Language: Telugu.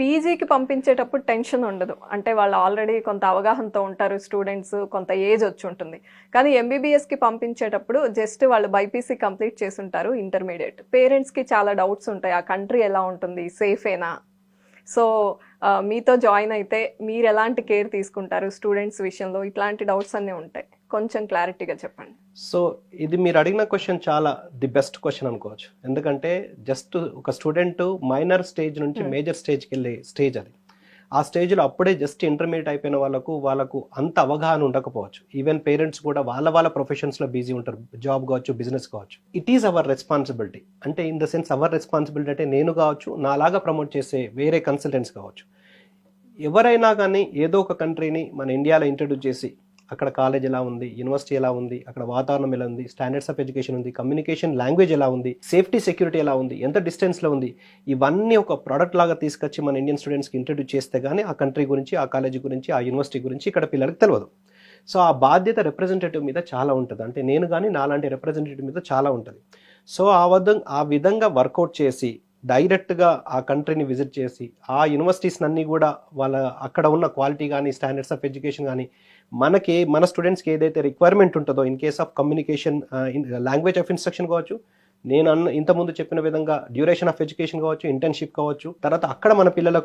పీజీకి పంపించేటప్పుడు టెన్షన్ ఉండదు. అంటే వాళ్ళు ఆల్రెడీ కొంత అవగాహనతో ఉంటారు స్టూడెంట్స్, కొంత ఏజ్ వచ్చి ఉంటుంది. కానీ ఎంబీబీఎస్కి పంపించేటప్పుడు జస్ట్ వాళ్ళు బైపీసీ కంప్లీట్ చేసుంటారు ఇంటర్మీడియట్. పేరెంట్స్కి చాలా డౌట్స్ ఉంటాయి. ఆ కంట్రీ ఎలా ఉంటుంది, సేఫేనా? సో మీతో జాయిన్ అయితే మీరు ఎలాంటి కేర్ తీసుకుంటారు స్టూడెంట్స్ విషయంలో? ఇట్లాంటి డౌట్స్ అన్నీ ఉంటాయి. కొంచెం క్లారిటీగా చెప్పండి. సో ఇది మీరు అడిగిన క్వశ్చన్ చాలా ది బెస్ట్ క్వశ్చన్ అనుకోవచ్చు. ఎందుకంటే జస్ట్ ఒక స్టూడెంట్ మైనర్ స్టేజ్ నుంచి మేజర్ స్టేజ్కి వెళ్ళే స్టేజ్ అది. ఆ స్టేజ్లో అప్పుడే జస్ట్ ఇంటర్మీడియట్ అయిపోయిన వాళ్ళకు అంత అవగాహన ఉండకపోవచ్చు. ఈవెన్ పేరెంట్స్ కూడా వాళ్ళ ప్రొఫెషన్స్లో బిజీ ఉంటారు, జాబ్ కావచ్చు, బిజినెస్ కావచ్చు. It is our responsibility. అంటే in the sense our responsibility అంటే నేను కావచ్చు, నాలాగా ప్రమోట్ చేసే వేరే కన్సల్టెంట్స్ కావచ్చు, ఎవరైనా కానీ ఏదో ఒక కంట్రీని మన ఇండియాలో ఇంట్రడ్యూస్ చేసి అక్కడ కాలేజ్ ఎలా ఉంది, యూనివర్సిటీ ఎలా ఉంది, అక్కడ వాతావరణం ఎలా ఉంది, స్టాండర్డ్స్ ఆఫ్ ఎడ్యుకేషన్ ఉంది, కమ్యూనికేషన్ లాంగ్వేజ్ ఎలా ఉంది, సేఫ్టీ సెక్యూరిటీ ఎలా ఉంది, ఎంత డిస్టెన్స్లో ఉంది, ఇవన్నీ ఒక ప్రోడక్ట్ లాగా తీసుకొచ్చి మన ఇండియన్ స్టూడెంట్స్కి ఇంట్రడ్యూస్ చేస్తే కానీ ఆ కంట్రీ గురించి, ఆ కాలేజీ గురించి, ఆ యూనివర్సిటీ గురించి ఇక్కడ పిల్లలకు తెలియదు. సో ఆ బాధ్యత రిప్రజెంటేటివ్ మీద చాలా ఉంటుంది. అంటే నేను కానీ నాలాంటి రిప్రజెంటేటివ్ మీద చాలా ఉంటుంది. సో ఆ విధంగా వర్కౌట్ చేసి డైరెక్ట్గా ఆ కంట్రీని విజిట్ చేసి ఆ యూనివర్సిటీస్ అన్నీ కూడా వాళ్ళ అక్కడ ఉన్న క్వాలిటీ కానీ, స్టాండర్డ్స్ ఆఫ్ ఎడ్యుకేషన్ కానీ, మన స్టూడెంట్స్కి ఏదైతే రిక్వైర్మెంట్ ఉంటుందో in case of communication, language of instruction కావచ్చు, నేను ఇంతకుముందు చెప్పిన విధంగా డ్యూరేషన్ ఆఫ్ ఎడ్యుకేషన్ కావచ్చు, ఇంటర్న్షిప్ కావచ్చు, తర్వాత అక్కడ మన పిల్లలకు